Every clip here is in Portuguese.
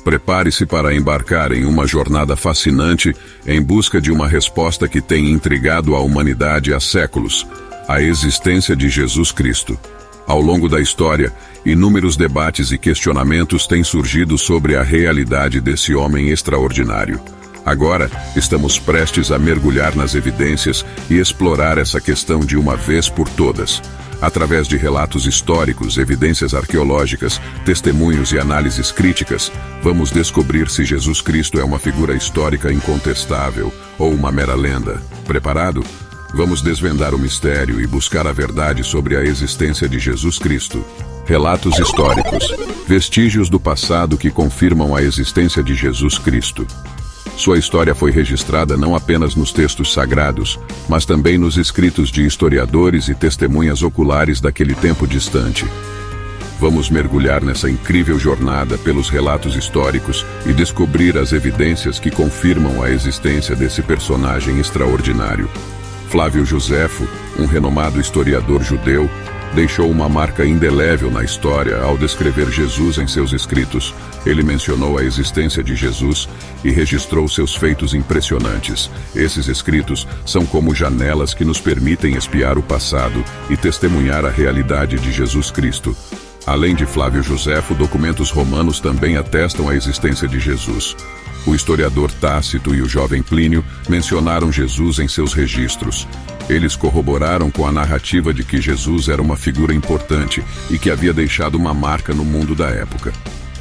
Prepare-se para embarcar em uma jornada fascinante em busca de uma resposta que tem intrigado a humanidade há séculos: a existência de Jesus Cristo. Ao longo da história, inúmeros debates e questionamentos têm surgido sobre a realidade desse homem extraordinário. Agora, estamos prestes a mergulhar nas evidências e explorar essa questão de uma vez por todas. Através de relatos históricos, evidências arqueológicas, testemunhos e análises críticas, vamos descobrir se Jesus Cristo é uma figura histórica incontestável ou uma mera lenda. Preparado? Vamos desvendar o mistério e buscar a verdade sobre a existência de Jesus Cristo. Relatos históricos. Vestígios do passado que confirmam a existência de Jesus Cristo. Sua história foi registrada não apenas nos textos sagrados, mas também nos escritos de historiadores e testemunhas oculares daquele tempo distante. Vamos mergulhar nessa incrível jornada pelos relatos históricos e descobrir as evidências que confirmam a existência desse personagem extraordinário. Flávio Joséfo, um renomado historiador judeu, deixou uma marca indelével na história ao descrever Jesus em seus escritos. Ele mencionou a existência de Jesus e registrou seus feitos impressionantes. Esses escritos são como janelas que nos permitem espiar o passado e testemunhar a realidade de Jesus Cristo. Além de Flávio Joséfo, documentos romanos também atestam a existência de Jesus. O historiador Tácito e o jovem Plínio mencionaram Jesus em seus registros. Eles corroboraram com a narrativa de que Jesus era uma figura importante e que havia deixado uma marca no mundo da época.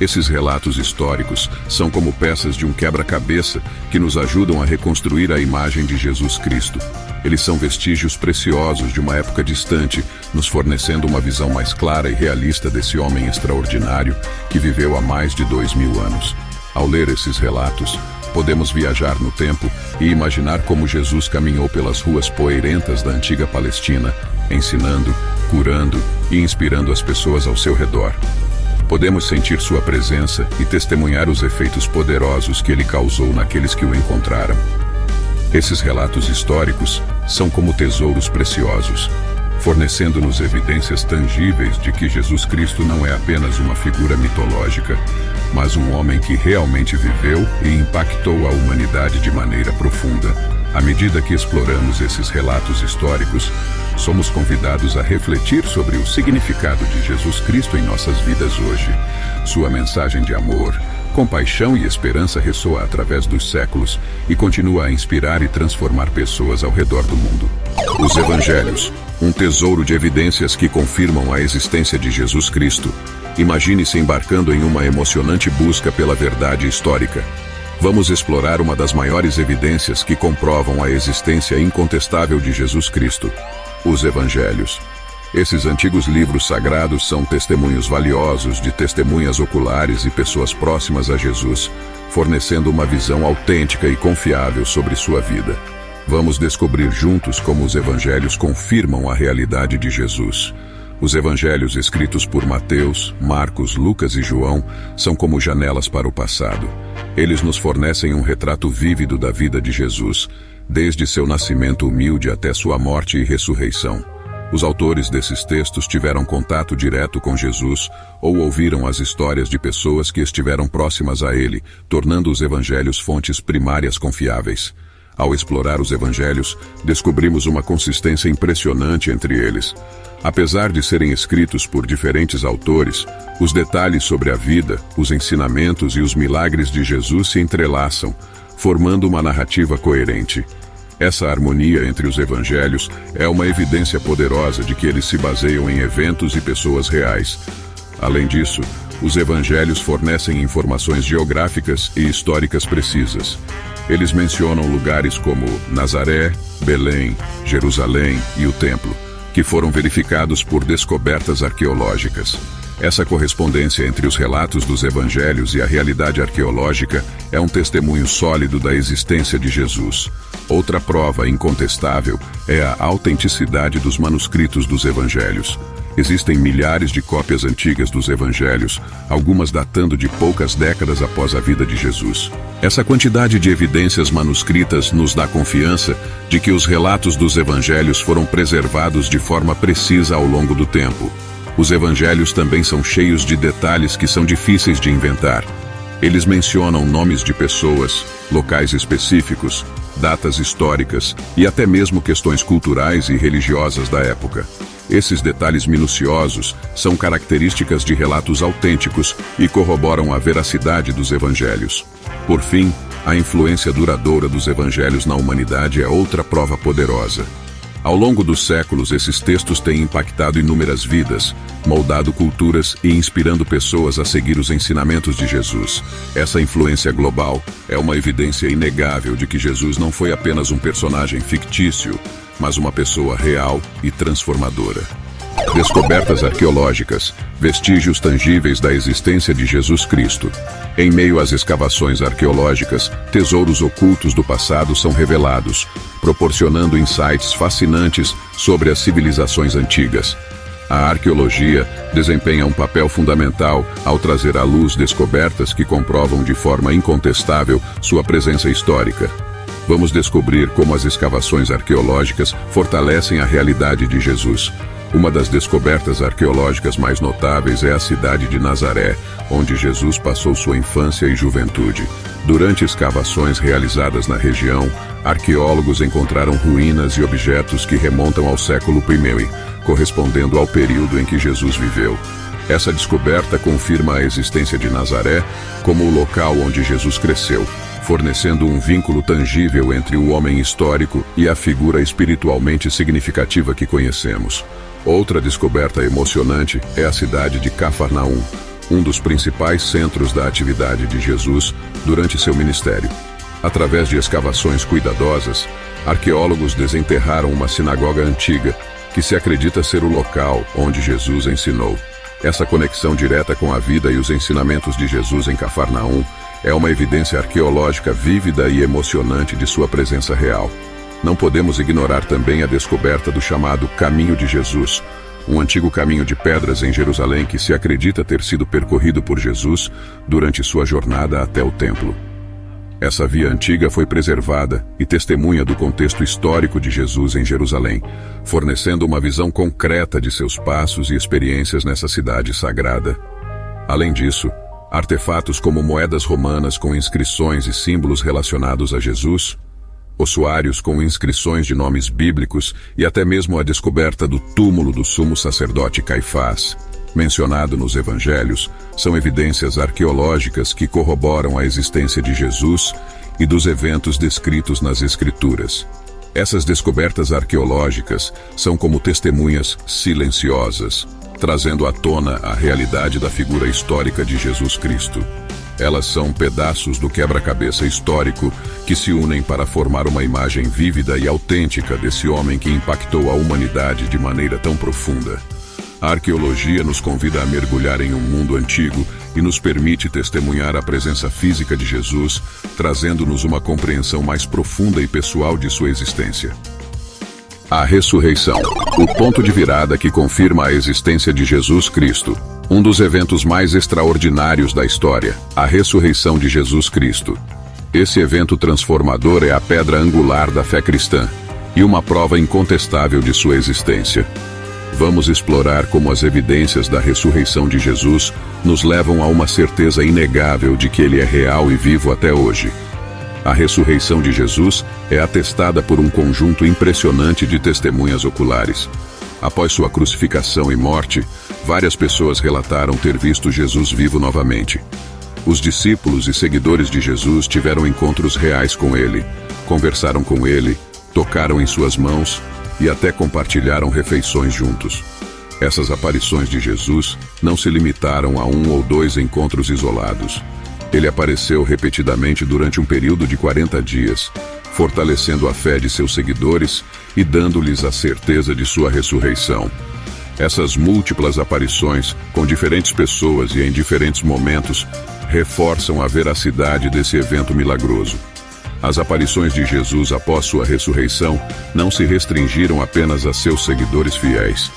Esses relatos históricos são como peças de um quebra-cabeça que nos ajudam a reconstruir a imagem de Jesus Cristo. Eles são vestígios preciosos de uma época distante, nos fornecendo uma visão mais clara e realista desse homem extraordinário que viveu há mais de 2000 anos. Ao ler esses relatos, podemos viajar no tempo e imaginar como Jesus caminhou pelas ruas poeirentas da antiga Palestina, ensinando, curando e inspirando as pessoas ao seu redor. Podemos sentir sua presença e testemunhar os efeitos poderosos que ele causou naqueles que o encontraram. Esses relatos históricos são como tesouros preciosos, fornecendo-nos evidências tangíveis de que Jesus Cristo não é apenas uma figura mitológica, mas um homem que realmente viveu e impactou a humanidade de maneira profunda. À medida que exploramos esses relatos históricos, somos convidados a refletir sobre o significado de Jesus Cristo em nossas vidas hoje. Sua mensagem de amor, compaixão e esperança ressoa através dos séculos e continua a inspirar e transformar pessoas ao redor do mundo. Os Evangelhos, um tesouro de evidências que confirmam a existência de Jesus Cristo. Imagine-se embarcando em uma emocionante busca pela verdade histórica. Vamos explorar uma das maiores evidências que comprovam a existência incontestável de Jesus Cristo: os Evangelhos. Esses antigos livros sagrados são testemunhos valiosos de testemunhas oculares e pessoas próximas a Jesus, fornecendo uma visão autêntica e confiável sobre sua vida. Vamos descobrir juntos como os Evangelhos confirmam a realidade de Jesus. Os Evangelhos escritos por Mateus, Marcos, Lucas e João são como janelas para o passado. Eles nos fornecem um retrato vívido da vida de Jesus, desde seu nascimento humilde até sua morte e ressurreição. Os autores desses textos tiveram contato direto com Jesus ou ouviram as histórias de pessoas que estiveram próximas a ele, tornando os Evangelhos fontes primárias confiáveis. Ao explorar os Evangelhos, descobrimos uma consistência impressionante entre eles. Apesar de serem escritos por diferentes autores, os detalhes sobre a vida, os ensinamentos e os milagres de Jesus se entrelaçam, formando uma narrativa coerente. Essa harmonia entre os Evangelhos é uma evidência poderosa de que eles se baseiam em eventos e pessoas reais. Além disso, os Evangelhos fornecem informações geográficas e históricas precisas. Eles mencionam lugares como Nazaré, Belém, Jerusalém e o Templo, que foram verificados por descobertas arqueológicas. Essa correspondência entre os relatos dos Evangelhos e a realidade arqueológica é um testemunho sólido da existência de Jesus. Outra prova incontestável é a autenticidade dos manuscritos dos Evangelhos. Existem milhares de cópias antigas dos Evangelhos, algumas datando de poucas décadas após a vida de Jesus. Essa quantidade de evidências manuscritas nos dá confiança de que os relatos dos Evangelhos foram preservados de forma precisa ao longo do tempo. Os Evangelhos também são cheios de detalhes que são difíceis de inventar. Eles mencionam nomes de pessoas, locais específicos, datas históricas e até mesmo questões culturais e religiosas da época. Esses detalhes minuciosos são características de relatos autênticos e corroboram a veracidade dos evangelhos. Por fim, a influência duradoura dos evangelhos na humanidade é outra prova poderosa. Ao longo dos séculos, esses textos têm impactado inúmeras vidas, moldado culturas e inspirando pessoas a seguir os ensinamentos de Jesus. Essa influência global é uma evidência inegável de que Jesus não foi apenas um personagem fictício, mas uma pessoa real e transformadora. Descobertas arqueológicas, vestígios tangíveis da existência de Jesus Cristo. Em meio às escavações arqueológicas, tesouros ocultos do passado são revelados, proporcionando insights fascinantes sobre as civilizações antigas. A arqueologia desempenha um papel fundamental ao trazer à luz descobertas que comprovam de forma incontestável sua presença histórica. Vamos descobrir como as escavações arqueológicas fortalecem a realidade de Jesus. Uma das descobertas arqueológicas mais notáveis é a cidade de Nazaré, onde Jesus passou sua infância e juventude. Durante escavações realizadas na região, arqueólogos encontraram ruínas e objetos que remontam ao século I, correspondendo ao período em que Jesus viveu. Essa descoberta confirma a existência de Nazaré como o local onde Jesus cresceu, fornecendo um vínculo tangível entre o homem histórico e a figura espiritualmente significativa que conhecemos. Outra descoberta emocionante é a cidade de Cafarnaum, um dos principais centros da atividade de Jesus durante seu ministério. Através de escavações cuidadosas, arqueólogos desenterraram uma sinagoga antiga, que se acredita ser o local onde Jesus ensinou. Essa conexão direta com a vida e os ensinamentos de Jesus em Cafarnaum é uma evidência arqueológica vívida e emocionante de sua presença real. Não podemos ignorar também a descoberta do chamado Caminho de Jesus, um antigo caminho de pedras em Jerusalém que se acredita ter sido percorrido por Jesus durante sua jornada até o templo. Essa via antiga foi preservada e testemunha do contexto histórico de Jesus em Jerusalém, fornecendo uma visão concreta de seus passos e experiências nessa cidade sagrada. Além disso, artefatos como moedas romanas com inscrições e símbolos relacionados a Jesus, ossuários com inscrições de nomes bíblicos e até mesmo a descoberta do túmulo do sumo sacerdote Caifás, mencionado nos evangelhos, são evidências arqueológicas que corroboram a existência de Jesus e dos eventos descritos nas Escrituras. Essas descobertas arqueológicas são como testemunhas silenciosas, trazendo à tona a realidade da figura histórica de Jesus Cristo. Elas são pedaços do quebra-cabeça histórico que se unem para formar uma imagem vívida e autêntica desse homem que impactou a humanidade de maneira tão profunda. A arqueologia nos convida a mergulhar em um mundo antigo e nos permite testemunhar a presença física de Jesus, trazendo-nos uma compreensão mais profunda e pessoal de sua existência. A ressurreição, o ponto de virada que confirma a existência de Jesus Cristo. Um dos eventos mais extraordinários da história, a ressurreição de Jesus Cristo. Esse evento transformador é a pedra angular da fé cristã e uma prova incontestável de sua existência. Vamos explorar como as evidências da ressurreição de Jesus nos levam a uma certeza inegável de que ele é real e vivo até hoje. A ressurreição de Jesus é atestada por um conjunto impressionante de testemunhas oculares. Após sua crucificação e morte, várias pessoas relataram ter visto Jesus vivo novamente. Os discípulos e seguidores de Jesus tiveram encontros reais com ele, conversaram com ele, tocaram em suas mãos e até compartilharam refeições juntos. Essas aparições de Jesus não se limitaram a 1 ou 2 encontros isolados. Ele apareceu repetidamente durante um período de 40 dias, fortalecendo a fé de seus seguidores e dando-lhes a certeza de sua ressurreição. Essas múltiplas aparições, com diferentes pessoas e em diferentes momentos, reforçam a veracidade desse evento milagroso. As aparições de Jesus após sua ressurreição não se restringiram apenas a seus seguidores fiéis.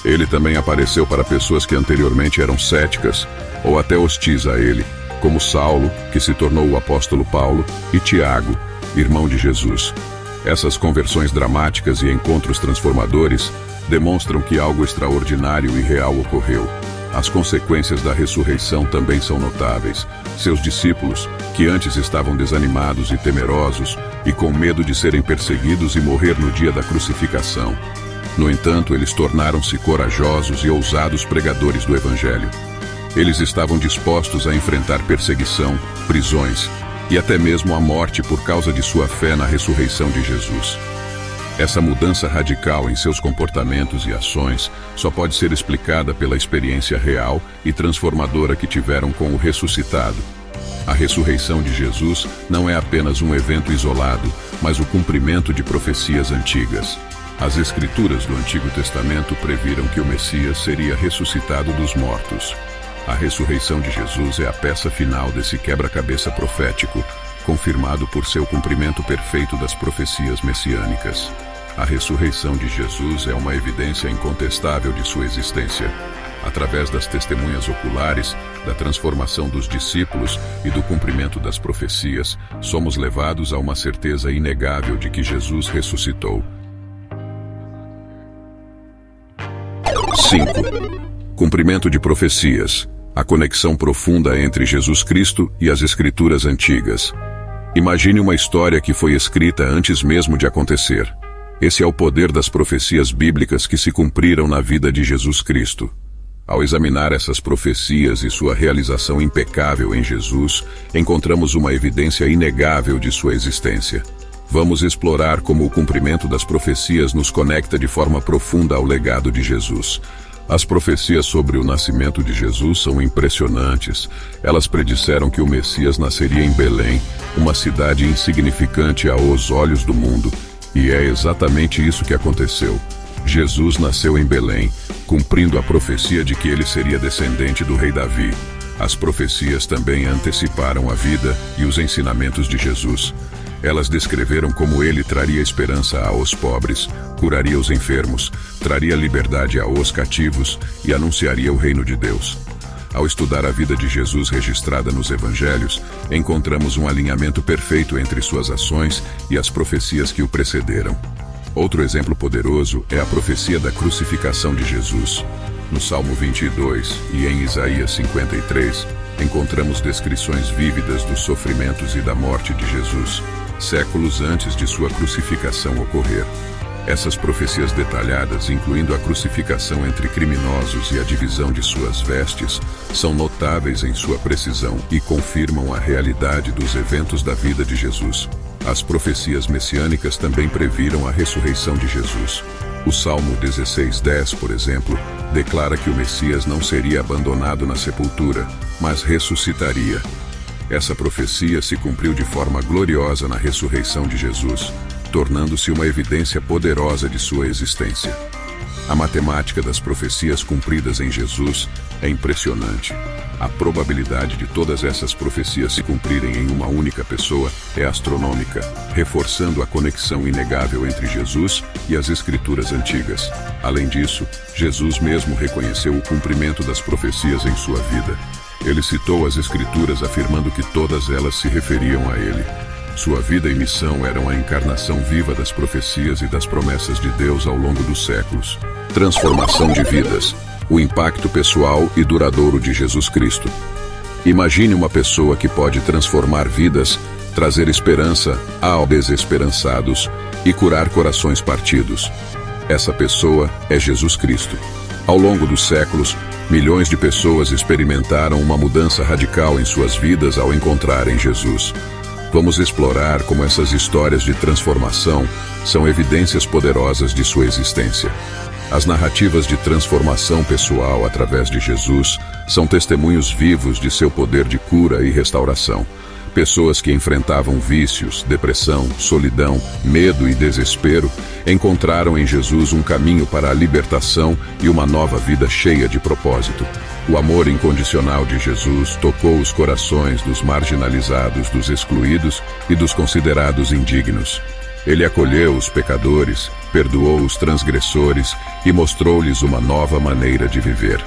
Ele também apareceu para pessoas que anteriormente eram céticas ou até hostis a ele, como Saulo, que se tornou o apóstolo Paulo, e Tiago, irmão de Jesus. Essas conversões dramáticas e encontros transformadores demonstram que algo extraordinário e real ocorreu. As consequências da ressurreição também são notáveis. Seus discípulos, que antes estavam desanimados e temerosos e com medo de serem perseguidos e morrer no dia da crucificação. No entanto, eles tornaram-se corajosos e ousados pregadores do Evangelho. Eles estavam dispostos a enfrentar perseguição, prisões e até mesmo a morte por causa de sua fé na ressurreição de Jesus. Essa mudança radical em seus comportamentos e ações só pode ser explicada pela experiência real e transformadora que tiveram com o ressuscitado. A ressurreição de Jesus não é apenas um evento isolado, mas o cumprimento de profecias antigas. As Escrituras do Antigo Testamento previram que o Messias seria ressuscitado dos mortos. A ressurreição de Jesus é a peça final desse quebra-cabeça profético, confirmado por seu cumprimento perfeito das profecias messiânicas. A ressurreição de Jesus é uma evidência incontestável de sua existência. Através das testemunhas oculares, da transformação dos discípulos e do cumprimento das profecias, somos levados a uma certeza inegável de que Jesus ressuscitou. 5. Cumprimento de profecias. A conexão profunda entre Jesus Cristo e as Escrituras antigas. Imagine uma história que foi escrita antes mesmo de acontecer. Esse é o poder das profecias bíblicas que se cumpriram na vida de Jesus Cristo. Ao examinar essas profecias e sua realização impecável em Jesus, encontramos uma evidência inegável de sua existência. Vamos explorar como o cumprimento das profecias nos conecta de forma profunda ao legado de Jesus. As profecias sobre o nascimento de Jesus são impressionantes. Elas predisseram que o Messias nasceria em Belém, uma cidade insignificante aos olhos do mundo. E é exatamente isso que aconteceu. Jesus nasceu em Belém, cumprindo a profecia de que ele seria descendente do rei Davi. As profecias também anteciparam a vida e os ensinamentos de Jesus. Elas descreveram como ele traria esperança aos pobres, curaria os enfermos, traria liberdade aos cativos e anunciaria o reino de Deus. Ao estudar a vida de Jesus registrada nos Evangelhos, encontramos um alinhamento perfeito entre suas ações e as profecias que o precederam. Outro exemplo poderoso é a profecia da crucificação de Jesus. No Salmo 22 e em Isaías 53, encontramos descrições vívidas dos sofrimentos e da morte de Jesus, séculos antes de sua crucificação ocorrer. Essas profecias detalhadas, incluindo a crucificação entre criminosos e a divisão de suas vestes, são notáveis em sua precisão e confirmam a realidade dos eventos da vida de Jesus. As profecias messiânicas também previram a ressurreição de Jesus. O Salmo 16:10, por exemplo, declara que o Messias não seria abandonado na sepultura, mas ressuscitaria. Essa profecia se cumpriu de forma gloriosa na ressurreição de Jesus, tornando-se uma evidência poderosa de sua existência. A matemática das profecias cumpridas em Jesus é impressionante. A probabilidade de todas essas profecias se cumprirem em uma única pessoa é astronômica, reforçando a conexão inegável entre Jesus e as Escrituras antigas. Além disso, Jesus mesmo reconheceu o cumprimento das profecias em sua vida. Ele citou as Escrituras afirmando que todas elas se referiam a ele. Sua vida e missão eram a encarnação viva das profecias e das promessas de Deus ao longo dos séculos. Transformação de vidas. O impacto pessoal e duradouro de Jesus Cristo. Imagine uma pessoa que pode transformar vidas, trazer esperança aos desesperançados e curar corações partidos. Essa pessoa é Jesus Cristo. Ao longo dos séculos, milhões de pessoas experimentaram uma mudança radical em suas vidas ao encontrarem Jesus. Vamos explorar como essas histórias de transformação são evidências poderosas de sua existência. As narrativas de transformação pessoal através de Jesus são testemunhos vivos de seu poder de cura e restauração. Pessoas que enfrentavam vícios, depressão, solidão, medo e desespero encontraram em Jesus um caminho para a libertação e uma nova vida cheia de propósito. O amor incondicional de Jesus tocou os corações dos marginalizados, dos excluídos e dos considerados indignos. Ele acolheu os pecadores, perdoou os transgressores e mostrou-lhes uma nova maneira de viver.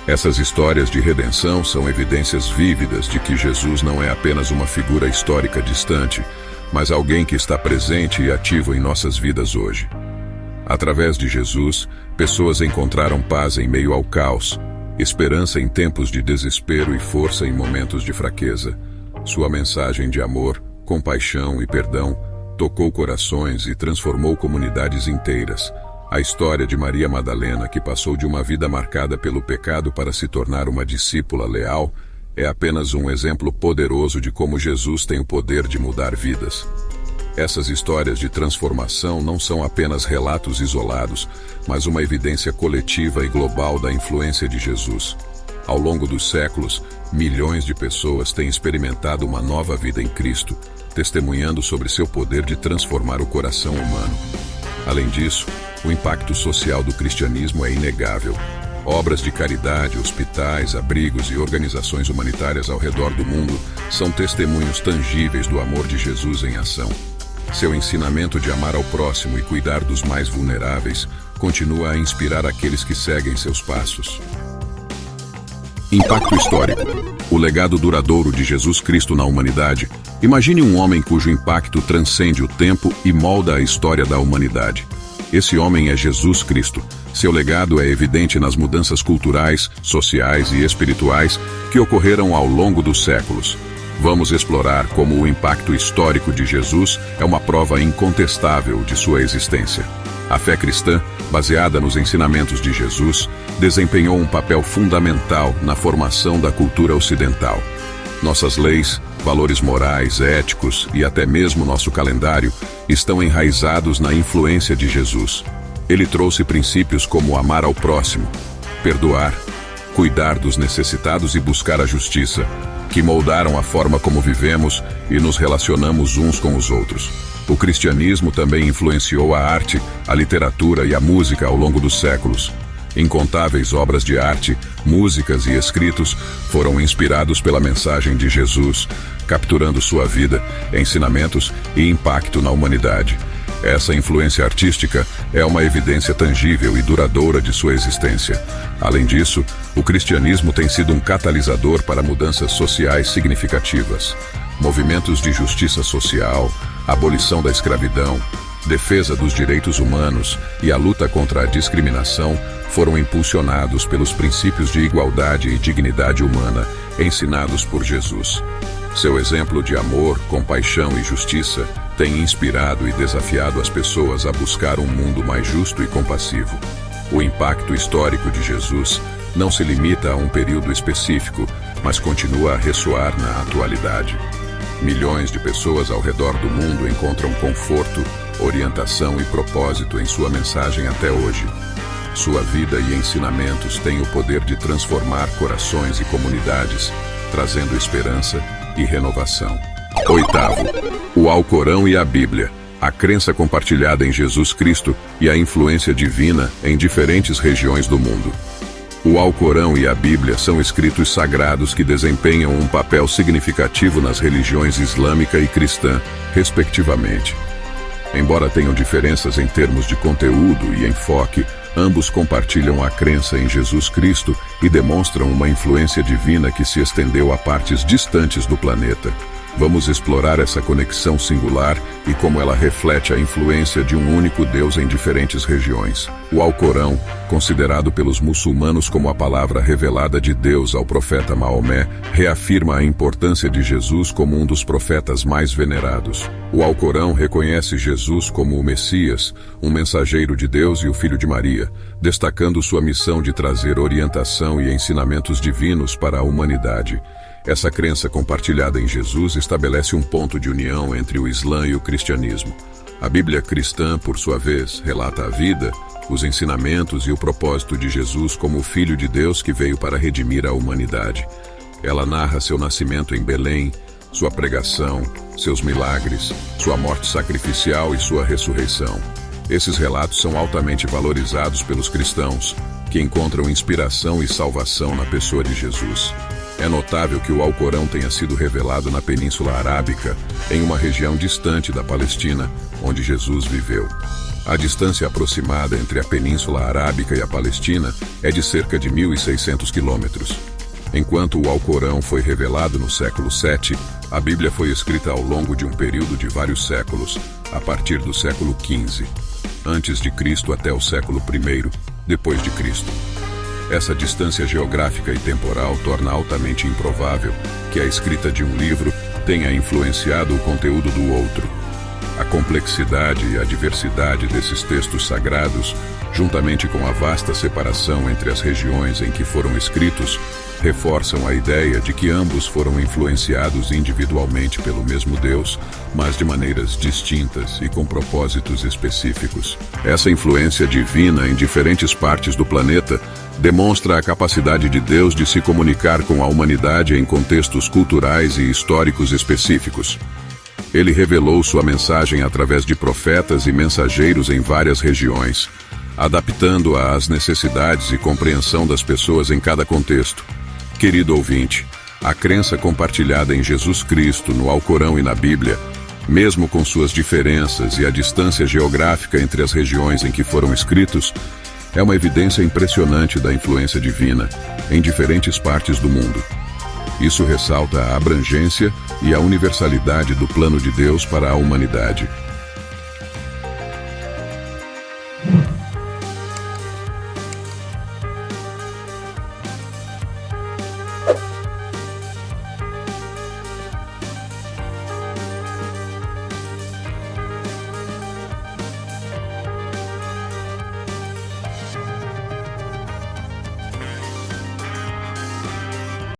Essas histórias de redenção são evidências vívidas de que Jesus não é apenas uma figura histórica distante, mas alguém que está presente e ativo em nossas vidas hoje. Através de Jesus, pessoas encontraram paz em meio ao caos, esperança em tempos de desespero e força em momentos de fraqueza. Sua mensagem de amor, compaixão e perdão tocou corações e transformou comunidades inteiras. A história de Maria Madalena, que passou de uma vida marcada pelo pecado para se tornar uma discípula leal, é apenas um exemplo poderoso de como Jesus tem o poder de mudar vidas. Essas histórias de transformação não são apenas relatos isolados, mas uma evidência coletiva e global da influência de Jesus. Ao longo dos séculos, milhões de pessoas têm experimentado uma nova vida em Cristo, testemunhando sobre seu poder de transformar o coração humano. Além disso, o impacto social do cristianismo é inegável. Obras de caridade, hospitais, abrigos e organizações humanitárias ao redor do mundo são testemunhos tangíveis do amor de Jesus em ação. Seu ensinamento de amar ao próximo e cuidar dos mais vulneráveis continua a inspirar aqueles que seguem seus passos. Impacto histórico. O legado duradouro de Jesus Cristo na humanidade. Imagine um homem cujo impacto transcende o tempo e molda a história da humanidade. Esse homem é Jesus Cristo. Seu legado é evidente nas mudanças culturais, sociais e espirituais que ocorreram ao longo dos séculos. Vamos explorar como o impacto histórico de Jesus é uma prova incontestável de sua existência. A fé cristã, baseada nos ensinamentos de Jesus, desempenhou um papel fundamental na formação da cultura ocidental. Nossas leis, valores morais, éticos e até mesmo nosso calendário estão enraizados na influência de Jesus. Ele trouxe princípios como amar ao próximo, perdoar, cuidar dos necessitados e buscar a justiça, que moldaram a forma como vivemos e nos relacionamos uns com os outros. O cristianismo também influenciou a arte, a literatura e a música ao longo dos séculos. Incontáveis obras de arte, músicas e escritos foram inspirados pela mensagem de Jesus, capturando sua vida, ensinamentos e impacto na humanidade. Essa influência artística é uma evidência tangível e duradoura de sua existência. Além disso, o cristianismo tem sido um catalisador para mudanças sociais significativas. Movimentos de justiça social, abolição da escravidão, defesa dos direitos humanos e a luta contra a discriminação foram impulsionados pelos princípios de igualdade e dignidade humana ensinados por Jesus. Seu exemplo de amor, compaixão e justiça tem inspirado e desafiado as pessoas a buscar um mundo mais justo e compassivo. O impacto histórico de Jesus não se limita a um período específico, mas continua a ressoar na atualidade. Milhões de pessoas ao redor do mundo encontram conforto, orientação e propósito em sua mensagem até hoje. Sua vida e ensinamentos têm o poder de transformar corações e comunidades, trazendo esperança e renovação. Oitavo, o Alcorão e a Bíblia, a crença compartilhada em Jesus Cristo e a influência divina em diferentes regiões do mundo. O Alcorão e a Bíblia são escritos sagrados que desempenham um papel significativo nas religiões islâmica e cristã, respectivamente. Embora tenham diferenças em termos de conteúdo e enfoque, ambos compartilham a crença em Jesus Cristo e demonstram uma influência divina que se estendeu a partes distantes do planeta. Vamos explorar essa conexão singular e como ela reflete a influência de um único Deus em diferentes regiões. O Alcorão, considerado pelos muçulmanos como a palavra revelada de Deus ao profeta Maomé, reafirma a importância de Jesus como um dos profetas mais venerados. O Alcorão reconhece Jesus como o Messias, um mensageiro de Deus e o Filho de Maria, destacando sua missão de trazer orientação e ensinamentos divinos para a humanidade. Essa crença compartilhada em Jesus estabelece um ponto de união entre o Islã e o cristianismo. A Bíblia cristã, por sua vez, relata a vida, os ensinamentos e o propósito de Jesus como o Filho de Deus que veio para redimir a humanidade. Ela narra seu nascimento em Belém, sua pregação, seus milagres, sua morte sacrificial e sua ressurreição. Esses relatos são altamente valorizados pelos cristãos, que encontram inspiração e salvação na pessoa de Jesus. É notável que o Alcorão tenha sido revelado na Península Arábica, em uma região distante da Palestina, onde Jesus viveu. A distância aproximada entre a Península Arábica e a Palestina é de cerca de 1.600 quilômetros. Enquanto o Alcorão foi revelado no século VII, a Bíblia foi escrita ao longo de um período de vários séculos, a partir do século XV, antes de Cristo até o século I, depois de Cristo. Essa distância geográfica e temporal torna altamente improvável que a escrita de um livro tenha influenciado o conteúdo do outro. A complexidade e a diversidade desses textos sagrados, juntamente com a vasta separação entre as regiões em que foram escritos, reforçam a ideia de que ambos foram influenciados individualmente pelo mesmo Deus, mas de maneiras distintas e com propósitos específicos. Essa influência divina em diferentes partes do planeta demonstra a capacidade de Deus de se comunicar com a humanidade em contextos culturais e históricos específicos. Ele revelou sua mensagem através de profetas e mensageiros em várias regiões, adaptando-a às necessidades e compreensão das pessoas em cada contexto. Querido ouvinte, a crença compartilhada em Jesus Cristo, no Alcorão e na Bíblia, mesmo com suas diferenças e a distância geográfica entre as regiões em que foram escritos, é uma evidência impressionante da influência divina em diferentes partes do mundo. Isso ressalta a abrangência e a universalidade do plano de Deus para a humanidade.